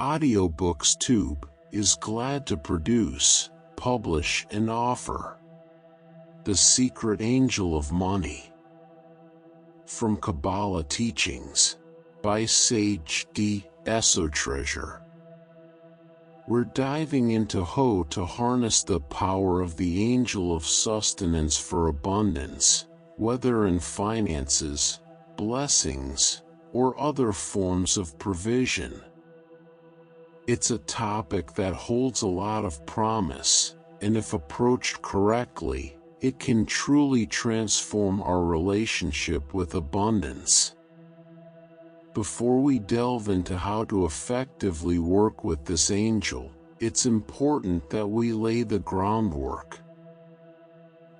Audiobooks Tube is glad to produce, publish and offer The Secret Angel of Money from Kabbalah Teachings by Sage D. Esotreasure. We're diving into how to harness the power of the angel of sustenance for abundance, whether in finances, blessings, or other forms of provision. It's a topic that holds a lot of promise, and if approached correctly, it can truly transform our relationship with abundance. Before we delve into how to effectively work with this angel, it's important that we lay the groundwork.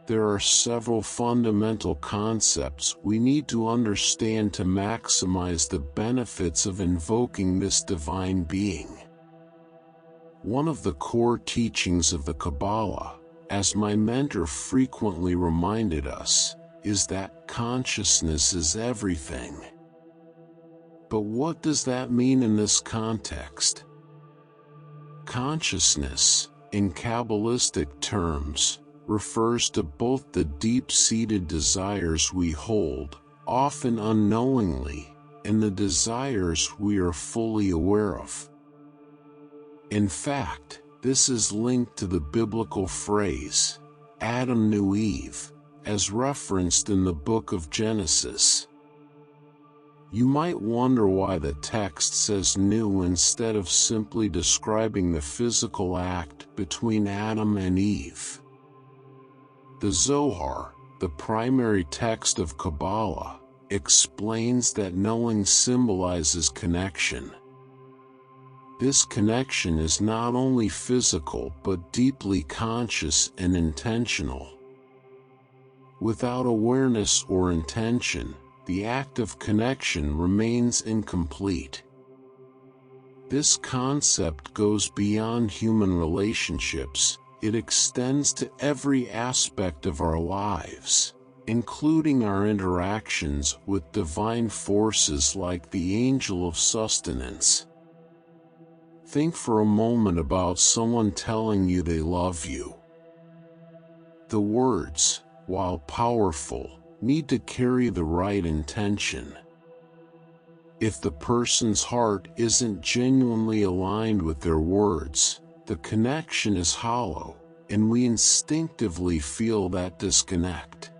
There are several fundamental concepts we need to understand to maximize the benefits of invoking this divine being. One of the core teachings of the Kabbalah, as my mentor frequently reminded us, is that consciousness is everything. But what does that mean in this context? Consciousness, in Kabbalistic terms, refers to both the deep-seated desires we hold, often unknowingly, and the desires we are fully aware of. In fact, this is linked to the biblical phrase, Adam knew Eve, as referenced in the book of Genesis. You might wonder why the text says knew instead of simply describing the physical act between Adam and Eve. The Zohar, the primary text of Kabbalah, explains that knowing symbolizes connection. This connection is not only physical but deeply conscious and intentional. Without awareness or intention, the act of connection remains incomplete. This concept goes beyond human relationships. It extends to every aspect of our lives, including our interactions with divine forces like the angel of sustenance. Think for a moment about someone telling you they love you. The words, while powerful, need to carry the right intention. If the person's heart isn't genuinely aligned with their words, the connection is hollow, and we instinctively feel that disconnect.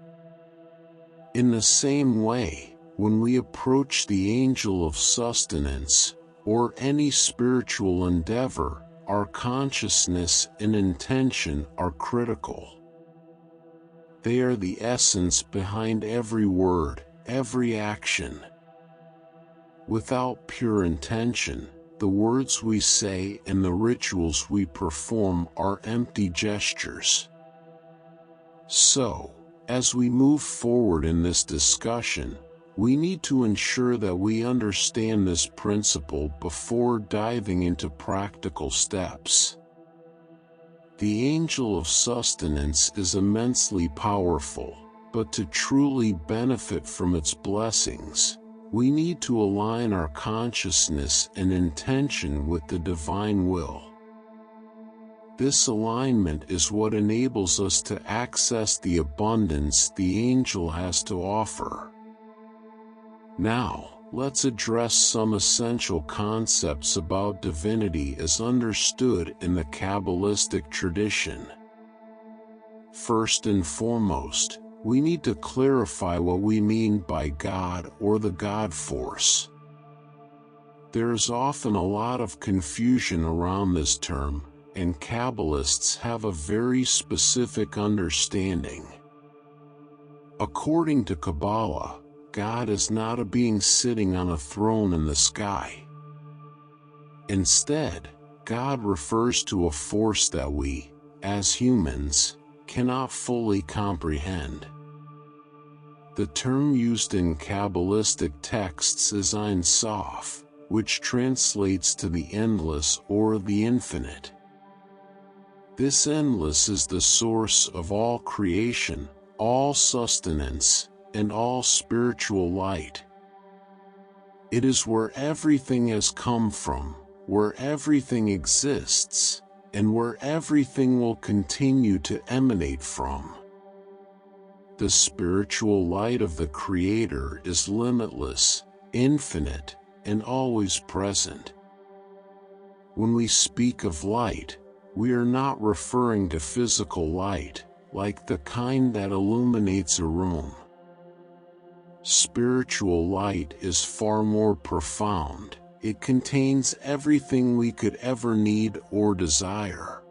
In the same way, when we approach the angel of sustenance, or any spiritual endeavor, our consciousness and intention are critical. They are the essence behind every word, every action. Without pure intention, the words we say and the rituals we perform are empty gestures. So, as we move forward in this discussion, we need to ensure that we understand this principle before diving into practical steps. The angel of sustenance is immensely powerful, but to truly benefit from its blessings, we need to align our consciousness and intention with the divine will. This alignment is what enables us to access the abundance the angel has to offer. Now, let's address some essential concepts about divinity as understood in the Kabbalistic tradition. First and foremost, we need to clarify what we mean by God or the God force. There is often a lot of confusion around this term, and Kabbalists have a very specific understanding. According to Kabbalah, God is not a being sitting on a throne in the sky. Instead, God refers to a force that we, as humans, cannot fully comprehend. The term used in Kabbalistic texts is Ein Sof, which translates to the endless or the infinite. This endless is the source of all creation, all sustenance, and all spiritual light. It is where everything has come from, where everything exists, and where everything will continue to emanate from. The spiritual light of the Creator is limitless, infinite, and always present. When we speak of light, we are not referring to physical light, like the kind that illuminates a room. Spiritual light is far more profound. It contains everything we could ever need or desire.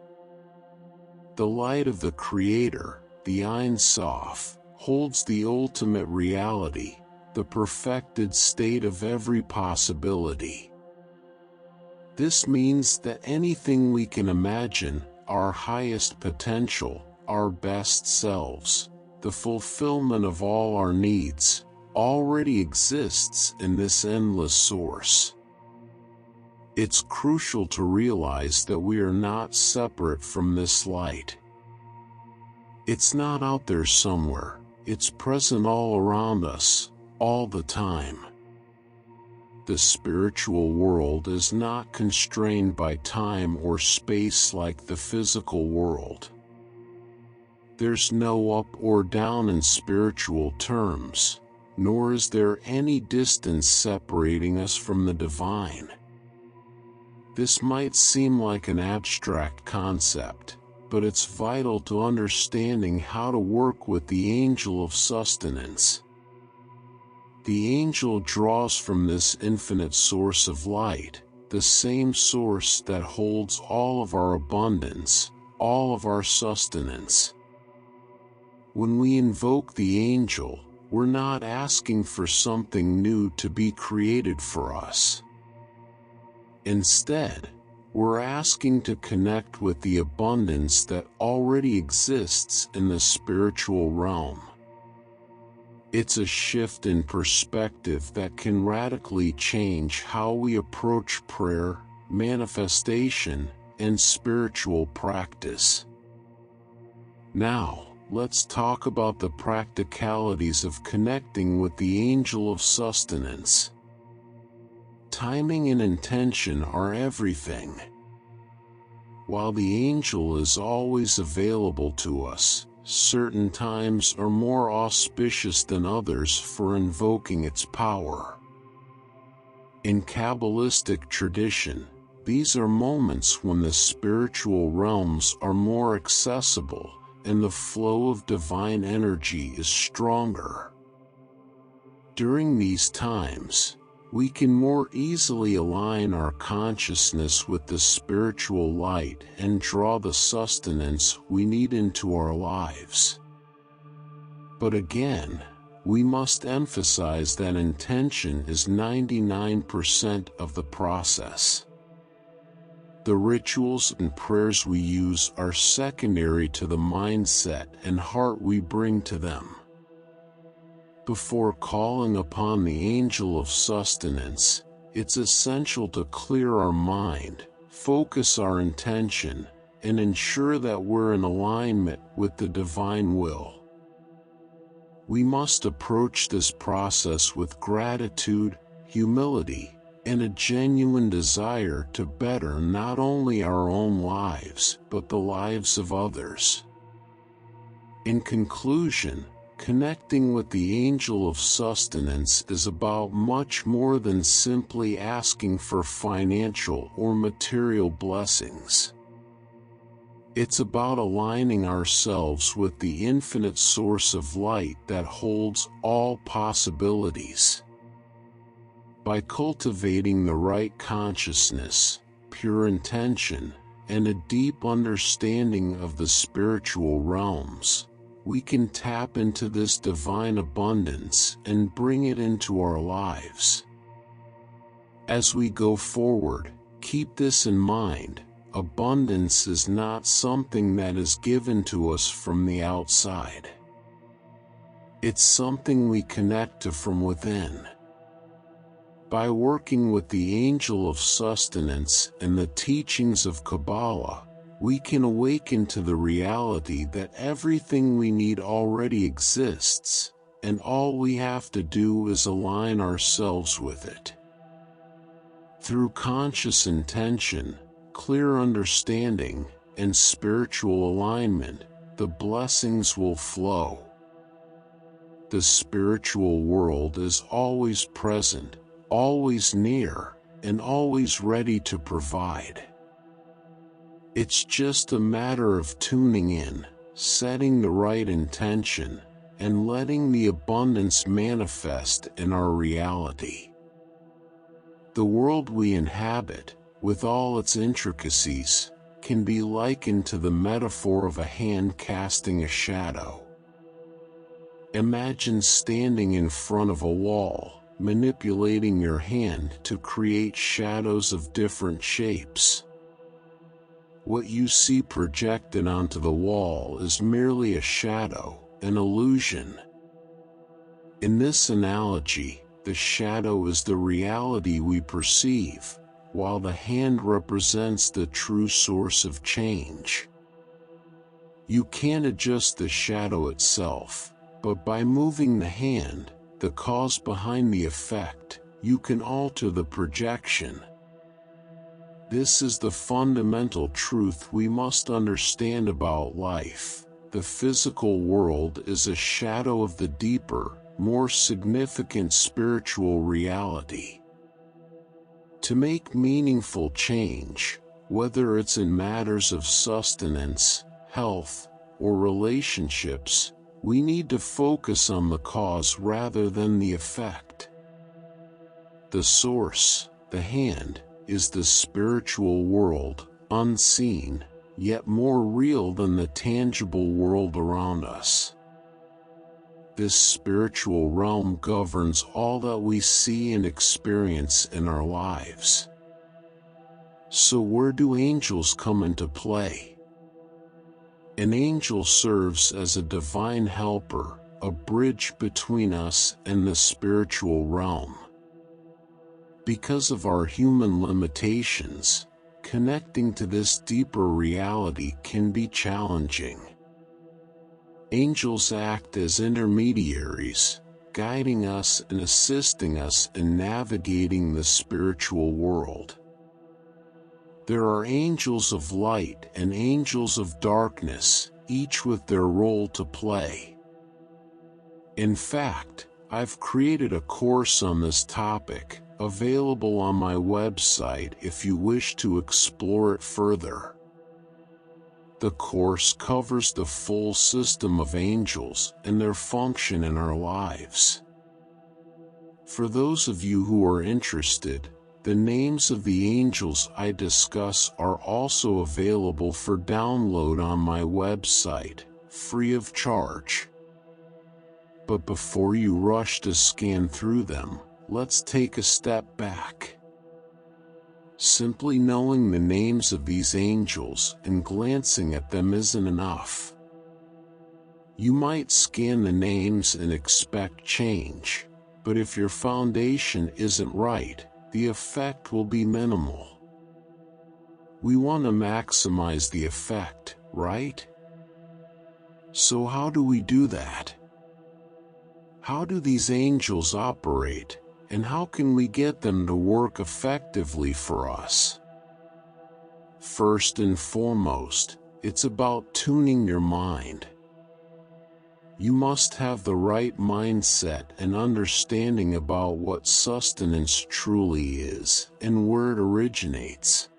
The light of the Creator, the Ein Sof, holds the ultimate reality, the perfected state of every possibility. This means that anything we can imagine, our highest potential, our best selves, the fulfillment of all our needs, already exists in this endless source. It's crucial to realize that we are not separate from this light. It's not out there somewhere, it's present all around us, all the time. The spiritual world is not constrained by time or space like the physical world. There's no up or down in spiritual terms, nor is there any distance separating us from the divine. This might seem like an abstract concept, but it's vital to understanding how to work with the angel of sustenance. The angel draws from this infinite source of light, the same source that holds all of our abundance, all of our sustenance. When we invoke the angel, we're not asking for something new to be created for us. Instead, we're asking to connect with the abundance that already exists in the spiritual realm. It's a shift in perspective that can radically change how we approach prayer, manifestation, and spiritual practice. Now, let's talk about the practicalities of connecting with the angel of sustenance. Timing and intention are everything. While the angel is always available to us, certain times are more auspicious than others for invoking its power. In Kabbalistic tradition, these are moments when the spiritual realms are more accessible and the flow of divine energy is stronger. During these times, we can more easily align our consciousness with the spiritual light and draw the sustenance we need into our lives. But again, we must emphasize that intention is 99% of the process. The rituals and prayers we use are secondary to the mindset and heart we bring to them. Before calling upon the angel of sustenance, it's essential to clear our mind, focus our intention, and ensure that we're in alignment with the divine will. We must approach this process with gratitude, humility, and a genuine desire to better not only our own lives, but the lives of others. In conclusion, connecting with the angel of sustenance is about much more than simply asking for financial or material blessings. It's about aligning ourselves with the infinite source of light that holds all possibilities. By cultivating the right consciousness, pure intention, and a deep understanding of the spiritual realms, we can tap into this divine abundance and bring it into our lives. As we go forward, keep this in mind: abundance is not something that is given to us from the outside. It's something we connect to from within. By working with the angel of sustenance and the teachings of Kabbalah, we can awaken to the reality that everything we need already exists, and all we have to do is align ourselves with it. Through conscious intention, clear understanding, and spiritual alignment, the blessings will flow. The spiritual world is always present, always near, and always ready to provide. It's just a matter of tuning in, setting the right intention, and letting the abundance manifest in our reality. The world we inhabit, with all its intricacies, can be likened to the metaphor of a hand casting a shadow. Imagine standing in front of a wall, manipulating your hand to create shadows of different shapes. What you see projected onto the wall is merely a shadow, an illusion. In this analogy, the shadow is the reality we perceive, while the hand represents the true source of change. You can't adjust the shadow itself, but by moving the hand, the cause behind the effect, you can alter the projection. This is the fundamental truth we must understand about life. The physical world is a shadow of the deeper, more significant spiritual reality. To make meaningful change, whether it's in matters of sustenance, health, or relationships, we need to focus on the cause rather than the effect. The source, the hand, is the spiritual world, unseen, yet more real than the tangible world around us. This spiritual realm governs all that we see and experience in our lives. So where do angels come into play? An angel serves as a divine helper, a bridge between us and the spiritual realm. Because of our human limitations, connecting to this deeper reality can be challenging. Angels act as intermediaries, guiding us and assisting us in navigating the spiritual world. There are angels of light and angels of darkness, each with their role to play. In fact, I've created a course on this topic, available on my website if you wish to explore it further. The course covers the full system of angels and their function in our lives. For those of you who are interested, the names of the angels I discuss are also available for download on my website, free of charge. But before you rush to scan through them, let's take a step back. Simply knowing the names of these angels and glancing at them isn't enough. You might scan the names and expect change, but if your foundation isn't right, the effect will be minimal. We want to maximize the effect, right? So how do we do that? How do these angels operate? And how can we get them to work effectively for us? First and foremost, it's about tuning your mind. You must have the right mindset and understanding about what sustenance truly is and where it originates.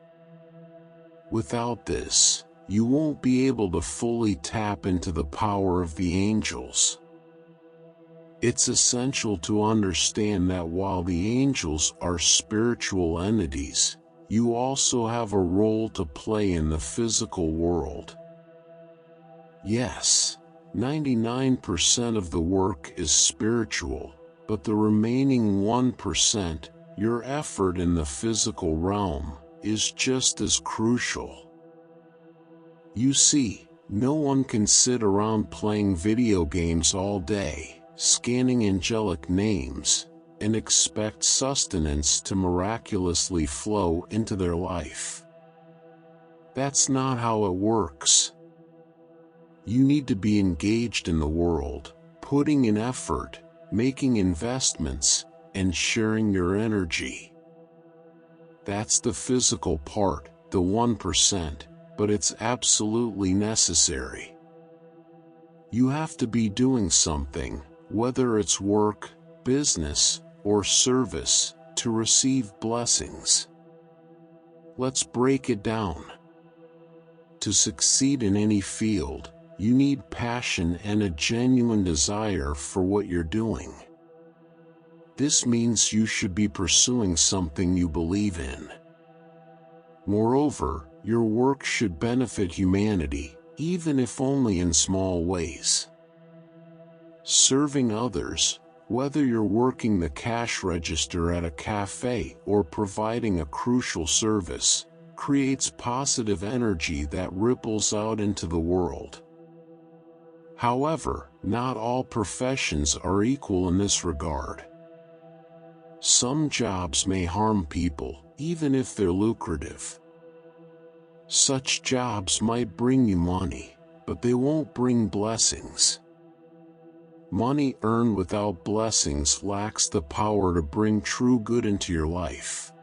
Without this, you won't be able to fully tap into the power of the angels. It's essential to understand that while the angels are spiritual entities, you also have a role to play in the physical world. Yes, 99% of the work is spiritual, but the remaining 1%, your effort in the physical realm, is just as crucial. You see, no one can sit around playing video games all day, scanning angelic names, and expect sustenance to miraculously flow into their life. That's not how it works. You need to be engaged in the world, putting in effort, making investments, and sharing your energy. That's the physical part, the 1%, but it's absolutely necessary. You have to be doing something, whether it's work, business, or service, to receive blessings. Let's break it down. To succeed in any field, you need passion and a genuine desire for what you're doing. This means you should be pursuing something you believe in. Moreover, your work should benefit humanity, even if only in small ways. Serving others, whether you're working the cash register at a cafe or providing a crucial service, creates positive energy that ripples out into the world. However, not all professions are equal in this regard. Some jobs may harm people, even if they're lucrative. Such jobs might bring you money, but they won't bring blessings. Money earned without blessings lacks the power to bring true good into your life.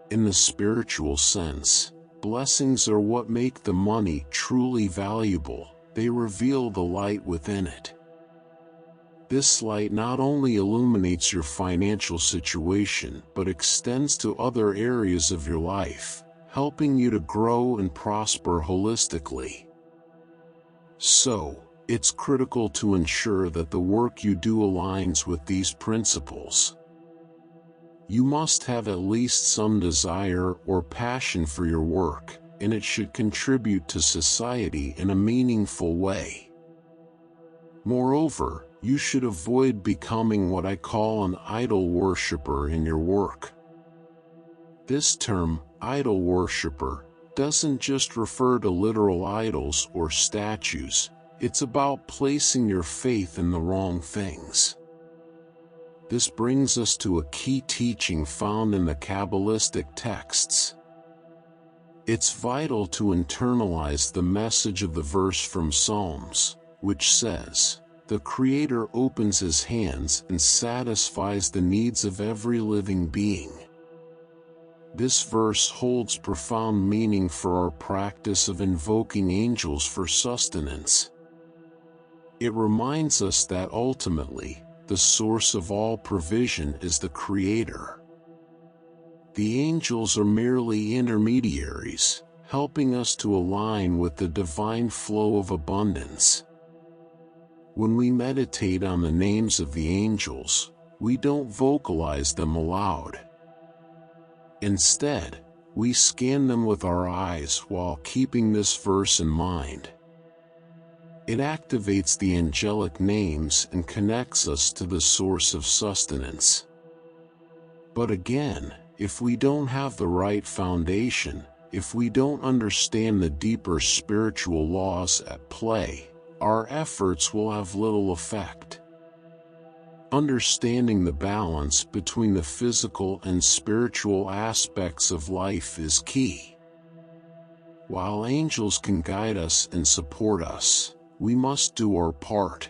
In the spiritual sense, blessings are what make the money truly valuable. They reveal the light within it. This light not only illuminates your financial situation but extends to other areas of your life, helping you to grow and prosper holistically. So, it's critical to ensure that the work you do aligns with these principles. You must have at least some desire or passion for your work, and it should contribute to society in a meaningful way. Moreover, you should avoid becoming what I call an idol worshiper in your work. This term, idol worshiper, doesn't just refer to literal idols or statues. It's about placing your faith in the wrong things. This brings us to a key teaching found in the Kabbalistic texts. It's vital to internalize the message of the verse from Psalms, which says, "The Creator opens His hands and satisfies the needs of every living being." This verse holds profound meaning for our practice of invoking angels for sustenance. It reminds us that ultimately, the source of all provision is the Creator. The angels are merely intermediaries, helping us to align with the divine flow of abundance. When we meditate on the names of the angels, we don't vocalize them aloud. Instead, we scan them with our eyes while keeping this verse in mind. It activates the angelic names and connects us to the source of sustenance. But again, if we don't have the right foundation, if we don't understand the deeper spiritual laws at play, our efforts will have little effect. Understanding the balance between the physical and spiritual aspects of life is key. While angels can guide us and support us, we must do our part.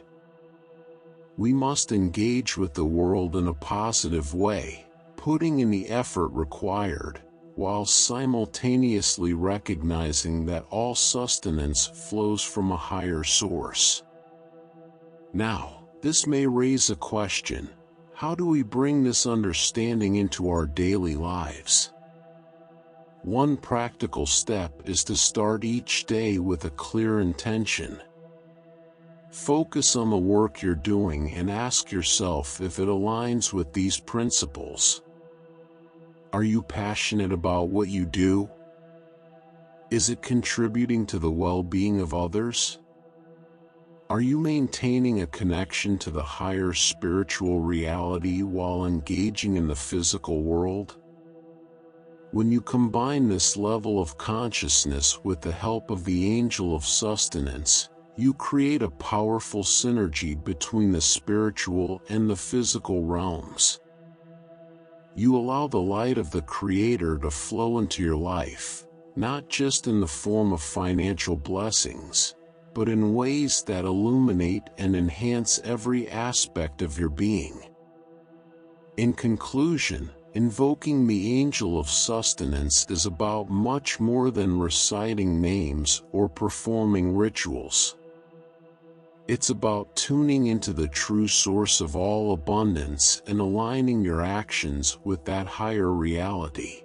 We must engage with the world in a positive way, putting in the effort required, while simultaneously recognizing that all sustenance flows from a higher source. Now, this may raise a question: how do we bring this understanding into our daily lives? One practical step is to start each day with a clear intention. Focus on the work you're doing and ask yourself if it aligns with these principles. Are you passionate about what you do? Is it contributing to the well-being of others? Are you maintaining a connection to the higher spiritual reality while engaging in the physical world? When you combine this level of consciousness with the help of the angel of sustenance, you create a powerful synergy between the spiritual and the physical realms. You allow the light of the Creator to flow into your life, not just in the form of financial blessings, but in ways that illuminate and enhance every aspect of your being. In conclusion, Invoking the angel of sustenance is about much more than reciting names or performing rituals. It's about tuning into the true source of all abundance and aligning your actions with that higher reality.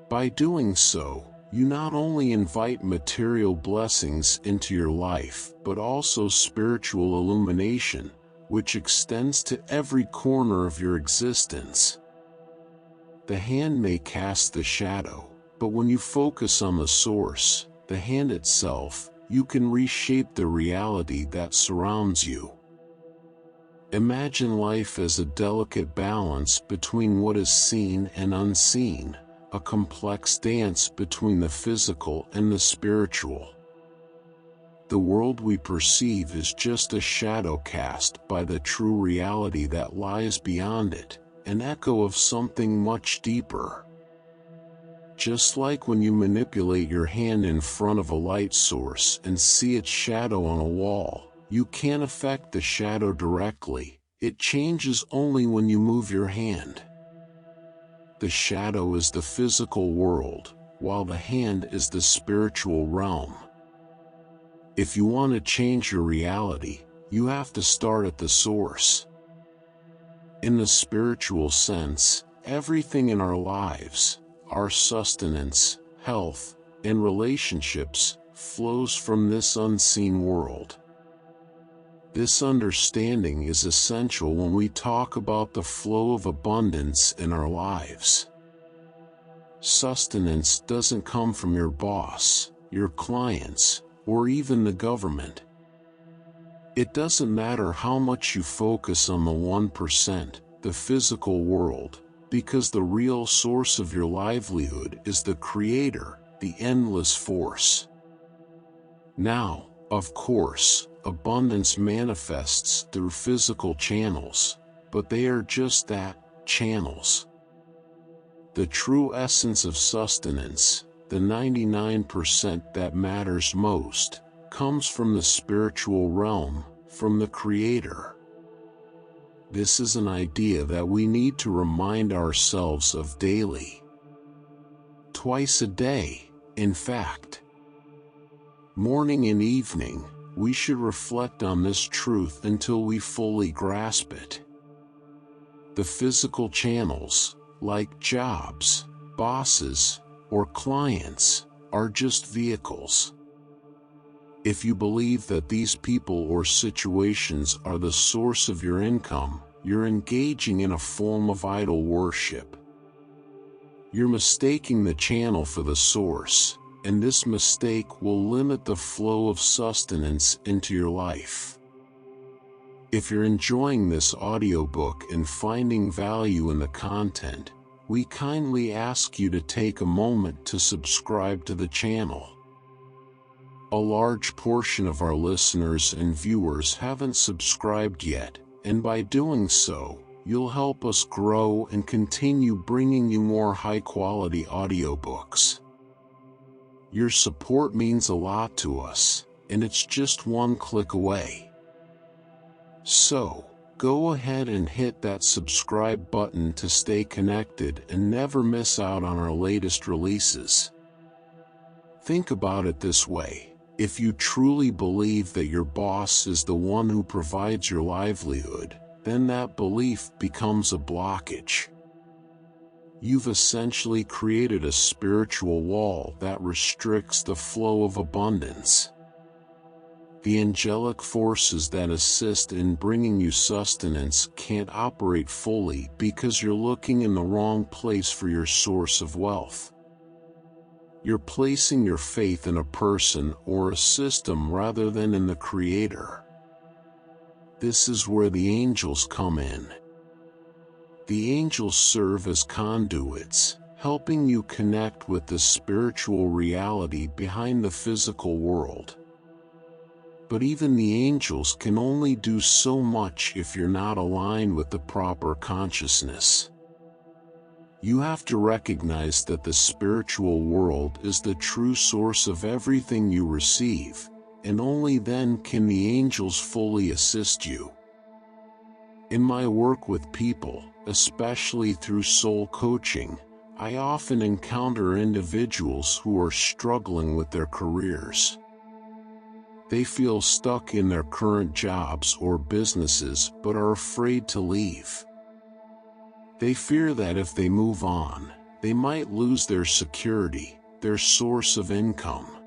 By doing so, you not only invite material blessings into your life, but also spiritual illumination, which extends to every corner of your existence. The hand may cast the shadow, but when you focus on the source, the hand itself, you can reshape the reality that surrounds you. Imagine life as a delicate balance between what is seen and unseen, a complex dance between the physical and the spiritual. The world we perceive is just a shadow cast by the true reality that lies beyond it, an echo of something much deeper. Just like when you manipulate your hand in front of a light source and see its shadow on a wall, you can't affect the shadow directly, it changes only when you move your hand. The shadow is the physical world, while the hand is the spiritual realm. If you want to change your reality, you have to start at the source. In the spiritual sense, everything in our lives, our sustenance, health, and relationships, flows from this unseen world. This understanding is essential when we talk about the flow of abundance in our lives. Sustenance doesn't come from your boss, your clients, or even the government. It doesn't matter how much you focus on the 1%, the physical world, because the real source of your livelihood is the Creator, the endless force. Now, of course, abundance manifests through physical channels, but they are just that, channels. The true essence of sustenance, the 99% that matters most, comes from the spiritual realm, from the Creator. This is an idea that we need to remind ourselves of daily. Twice a day, in fact. Morning and evening, we should reflect on this truth until we fully grasp it. The physical channels, like jobs, bosses, or clients, are just vehicles. If you believe that these people or situations are the source of your income, you're engaging in a form of idol worship. You're mistaking the channel for the source, and this mistake will limit the flow of sustenance into your life. If you're enjoying this audiobook and finding value in the content, we kindly ask you to take a moment to subscribe to the channel. A large portion of our listeners and viewers haven't subscribed yet, and by doing so, you'll help us grow and continue bringing you more high-quality audiobooks. Your support means a lot to us, and it's just one click away. So, go ahead and hit that subscribe button to stay connected and never miss out on our latest releases. Think about it this way. If you truly believe that your boss is the one who provides your livelihood, then that belief becomes a blockage. You've essentially created a spiritual wall that restricts the flow of abundance. The angelic forces that assist in bringing you sustenance can't operate fully because you're looking in the wrong place for your source of wealth. You're placing your faith in a person or a system rather than in the Creator. This is where the angels come in. The angels serve as conduits, helping you connect with the spiritual reality behind the physical world. But even the angels can only do so much if you're not aligned with the proper consciousness. You have to recognize that the spiritual world is the true source of everything you receive, and only then can the angels fully assist you. In my work with people, especially through soul coaching, I often encounter individuals who are struggling with their careers. They feel stuck in their current jobs or businesses but are afraid to leave. They fear that if they move on, they might lose their security, their source of income.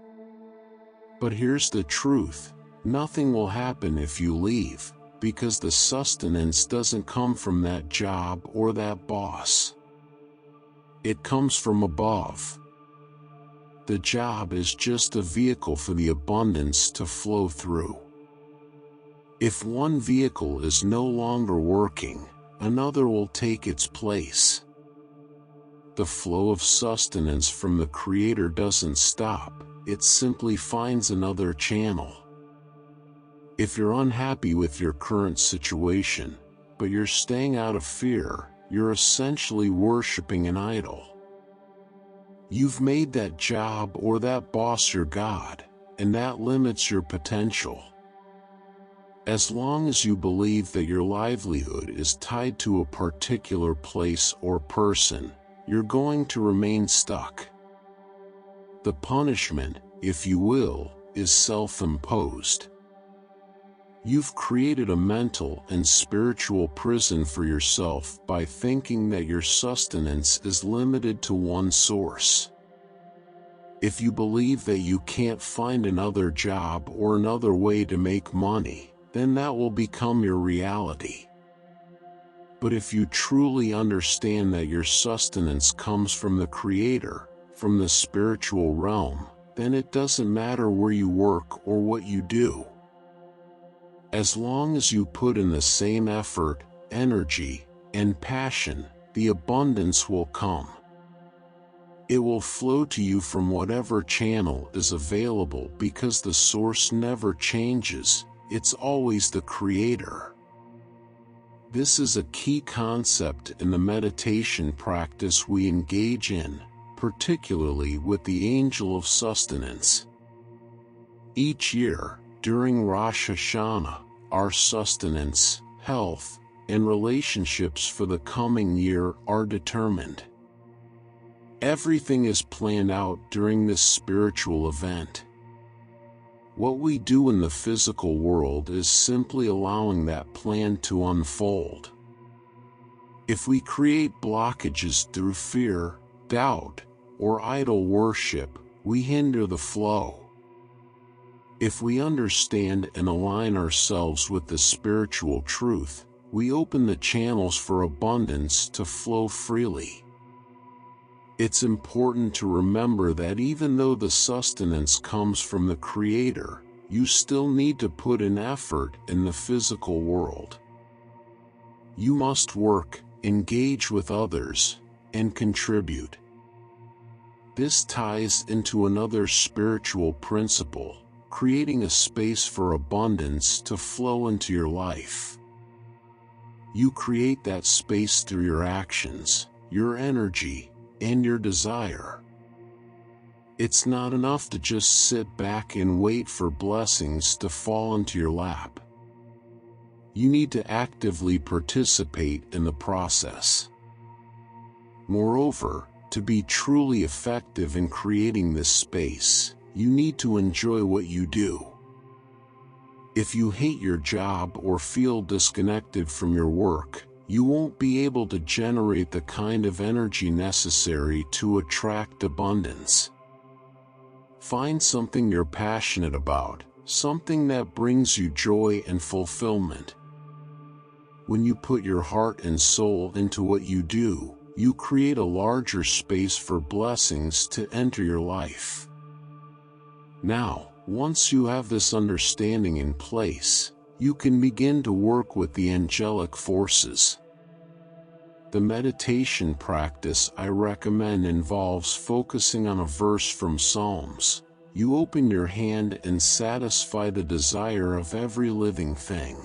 But here's the truth: nothing will happen if you leave, because the sustenance doesn't come from that job or that boss. It comes from above. The job is just a vehicle for the abundance to flow through. If one vehicle is no longer working, another will take its place. The flow of sustenance from the Creator doesn't stop, it simply finds another channel. If you're unhappy with your current situation, but you're staying out of fear, you're essentially worshiping an idol. You've made that job or that boss your God, and that limits your potential. As long as you believe that your livelihood is tied to a particular place or person, you're going to remain stuck. The punishment, if you will, is self-imposed. You've created a mental and spiritual prison for yourself by thinking that your sustenance is limited to one source. If you believe that you can't find another job or another way to make money, then that will become your reality. But if you truly understand that your sustenance comes from the Creator, from the spiritual realm, then it doesn't matter where you work or what you do. As long as you put in the same effort, energy, and passion, the abundance will come. It will flow to you from whatever channel is available because the source never changes, it's always the Creator. This is a key concept in the meditation practice we engage in, particularly with the angel of sustenance. Each year, during Rosh Hashanah, our sustenance, health, and relationships for the coming year are determined. Everything is planned out during this spiritual event. What we do in the physical world is simply allowing that plan to unfold. If we create blockages through fear, doubt, or idol worship, we hinder the flow. If we understand and align ourselves with the spiritual truth, we open the channels for abundance to flow freely. It's important to remember that even though the sustenance comes from the Creator, you still need to put in effort in the physical world. You must work, engage with others, and contribute. This ties into another spiritual principle: creating a space for abundance to flow into your life. You create that space through your actions, your energy, and your desire. It's not enough to just sit back and wait for blessings to fall into your lap. You need to actively participate in the process. Moreover, to be truly effective in creating this space, you need to enjoy what you do. If you hate your job or feel disconnected from your work, you won't be able to generate the kind of energy necessary to attract abundance. Find something you're passionate about, something that brings you joy and fulfillment. When you put your heart and soul into what you do, you create a larger space for blessings to enter your life. Now, once you have this understanding in place, you can begin to work with the angelic forces. The meditation practice I recommend involves focusing on a verse from Psalms. You open your hand and satisfy the desire of every living thing.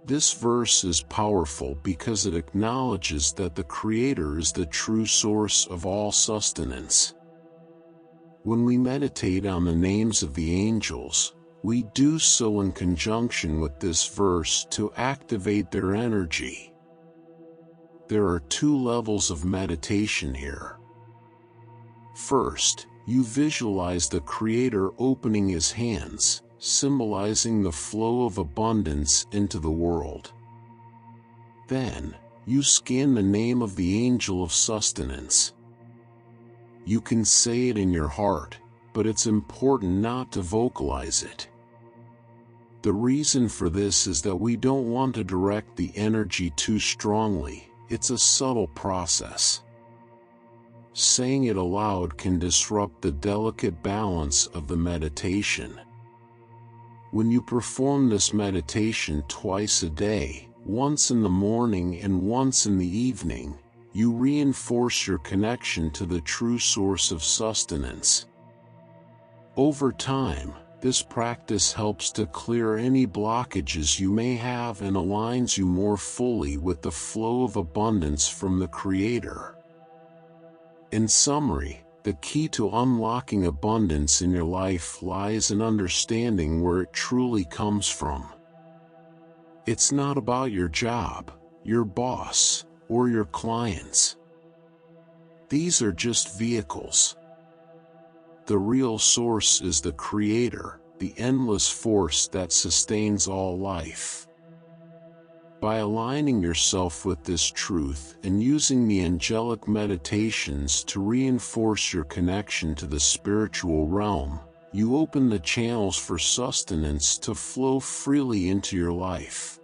This verse is powerful because it acknowledges that the Creator is the true source of all sustenance. When we meditate on the names of the angels, We do so in conjunction with this verse to activate their energy. There are two levels of meditation here. First, you visualize the Creator opening His hands, symbolizing the flow of abundance into the world. Then, you scan the name of the angel of sustenance. You can say it in your heart, but it's important not to vocalize it. The reason for this is that we don't want to direct the energy too strongly. It's a subtle process. Saying it aloud can disrupt the delicate balance of the meditation. When you perform this meditation twice a day, once in the morning and once in the evening, you reinforce your connection to the true source of sustenance. Over time, this practice helps to clear any blockages you may have and aligns you more fully with the flow of abundance from the Creator. In summary, the key to unlocking abundance in your life lies in understanding where it truly comes from. It's not about your job, your boss, or your clients. These are just vehicles. The real source is the Creator, the endless force that sustains all life. By aligning yourself with this truth and using the angelic meditations to reinforce your connection to the spiritual realm, you open the channels for sustenance to flow freely into your life.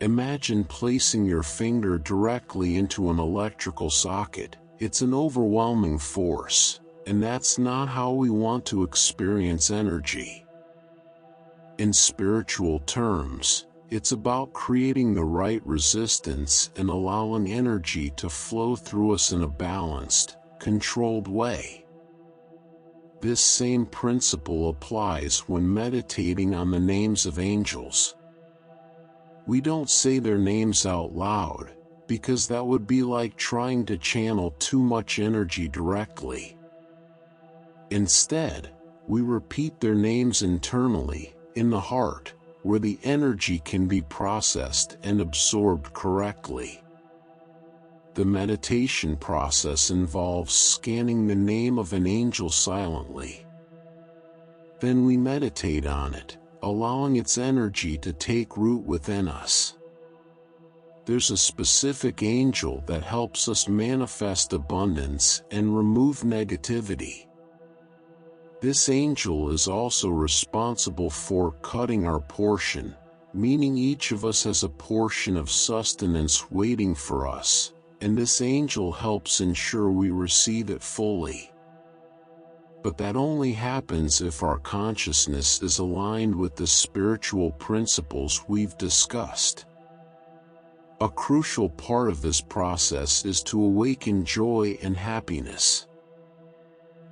Imagine placing your finger directly into an electrical socket. It's an overwhelming force, and that's not how we want to experience energy. In spiritual terms, it's about creating the right resistance and allowing energy to flow through us in a balanced, controlled way. This same principle applies when meditating on the names of angels. We don't say their names out loud, because that would be like trying to channel too much energy directly. Instead, we repeat their names internally, in the heart, where the energy can be processed and absorbed correctly. The meditation process involves scanning the name of an angel silently. Then we meditate on it, allowing its energy to take root within us. There's a specific angel that helps us manifest abundance and remove negativity. This angel is also responsible for cutting our portion, meaning each of us has a portion of sustenance waiting for us, and this angel helps ensure we receive it fully. But that only happens if our consciousness is aligned with the spiritual principles we've discussed. A crucial part of this process is to awaken joy and happiness.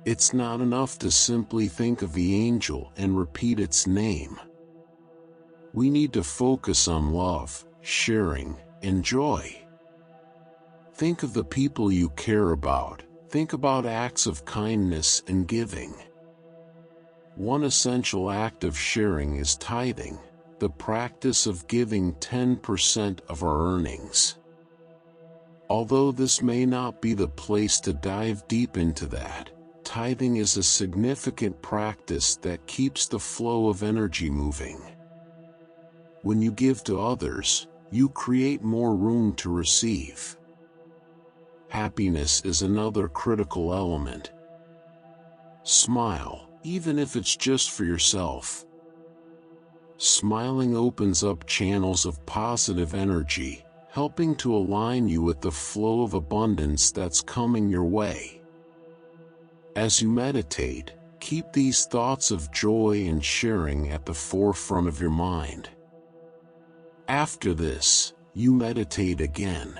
It's not enough to simply think of the angel and repeat its name. We need to focus on love, sharing, and joy. Think of the people you care about. Think about acts of kindness and giving. One essential act of sharing is tithing, the practice of giving 10% of our earnings. Although this may not be the place to dive deep into that, tithing is a significant practice that keeps the flow of energy moving. When you give to others, you create more room to receive. Happiness is another critical element. Smile, even if it's just for yourself. Smiling opens up channels of positive energy, helping to align you with the flow of abundance that's coming your way. As you meditate, keep these thoughts of joy and sharing at the forefront of your mind. After this, you meditate again.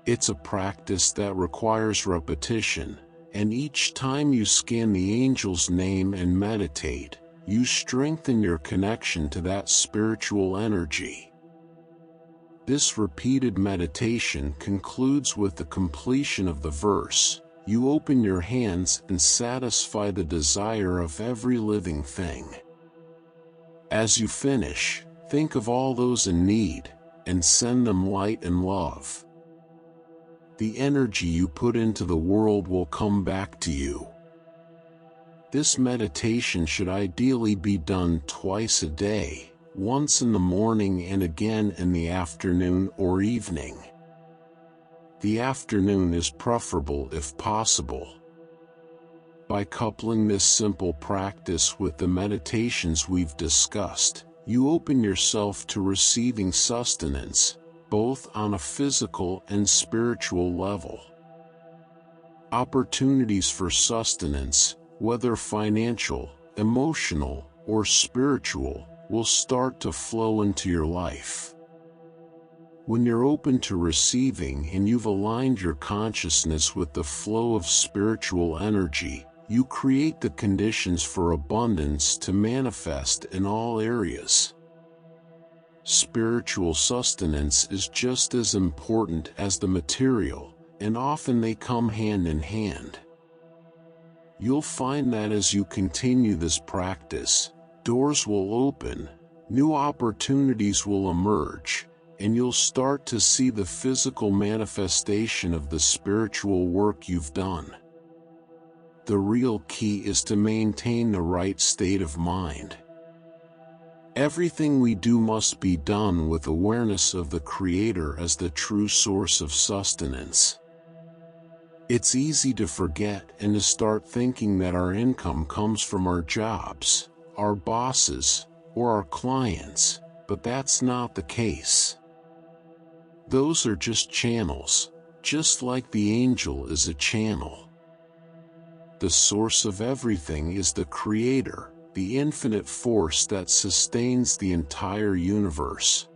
It's a practice that requires repetition, and each time you scan the angel's name and meditate, you strengthen your connection to that spiritual energy. This repeated meditation concludes with the completion of the verse, you open your hands and satisfy the desire of every living thing. As you finish, think of all those in need, and send them light and love. The energy you put into the world will come back to you. This meditation should ideally be done twice a day, once in the morning and again in the afternoon or evening. The afternoon is preferable if possible. By coupling this simple practice with the meditations we've discussed, you open yourself to receiving sustenance, both on a physical and spiritual level. Opportunities for sustenance, whether financial, emotional, or spiritual, will start to flow into your life. When you're open to receiving and you've aligned your consciousness with the flow of spiritual energy, you create the conditions for abundance to manifest in all areas. Spiritual sustenance is just as important as the material, and often they come hand in hand. You'll find that as you continue this practice, doors will open, new opportunities will emerge, and you'll start to see the physical manifestation of the spiritual work you've done. The real key is to maintain the right state of mind. Everything we do must be done with awareness of the Creator as the true source of sustenance. It's easy to forget and to start thinking that our income comes from our jobs, our bosses, or our clients, but that's not the case. Those are just channels, just like the angel is a channel. The source of everything is the Creator, the infinite force that sustains the entire universe.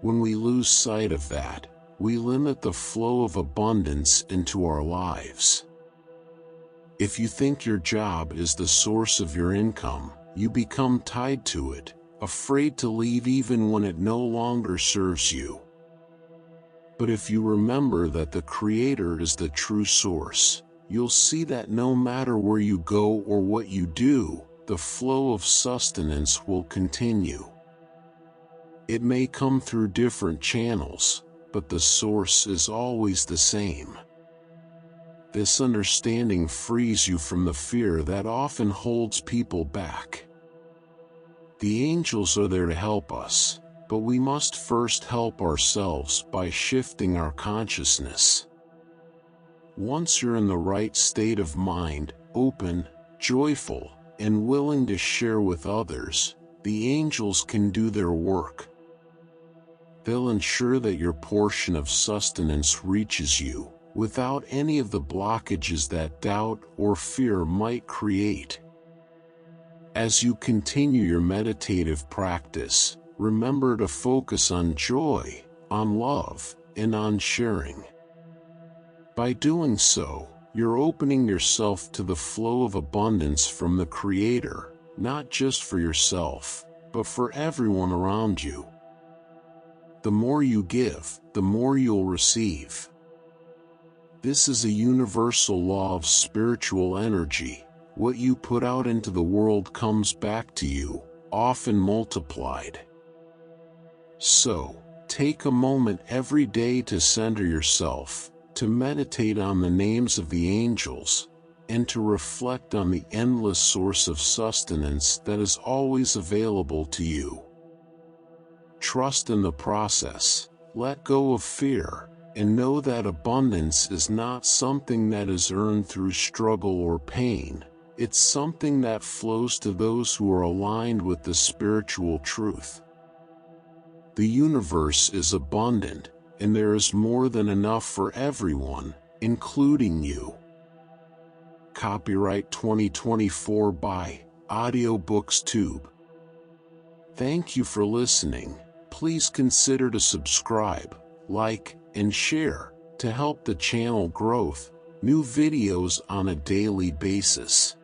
When we lose sight of that, we limit the flow of abundance into our lives. If you think your job is the source of your income, you become tied to it, afraid to leave even when it no longer serves you. But if you remember that the Creator is the true source, you'll see that no matter where you go or what you do, the flow of sustenance will continue. It may come through different channels, but the source is always the same. This understanding frees you from the fear that often holds people back. The angels are there to help us, but we must first help ourselves by shifting our consciousness. Once you're in the right state of mind, open, joyful, and willing to share with others, the angels can do their work. They'll ensure that your portion of sustenance reaches you, without any of the blockages that doubt or fear might create. As you continue your meditative practice, remember to focus on joy, on love, and on sharing. By doing so, you're opening yourself to the flow of abundance from the Creator, not just for yourself, but for everyone around you. The more you give, the more you'll receive. This is a universal law of spiritual energy. What you put out into the world comes back to you, often multiplied. So, take a moment every day to center yourself, to meditate on the names of the angels, and to reflect on the endless source of sustenance that is always available to you. Trust in the process, let go of fear, and know that abundance is not something that is earned through struggle or pain. It's something that flows to those who are aligned with the spiritual truth. The universe is abundant, and there is more than enough for everyone, including you. Copyright 2024 by Audiobooks Tube. Thank you for listening. Please consider to subscribe, like, and share to help the channel growth. New videos on a daily basis.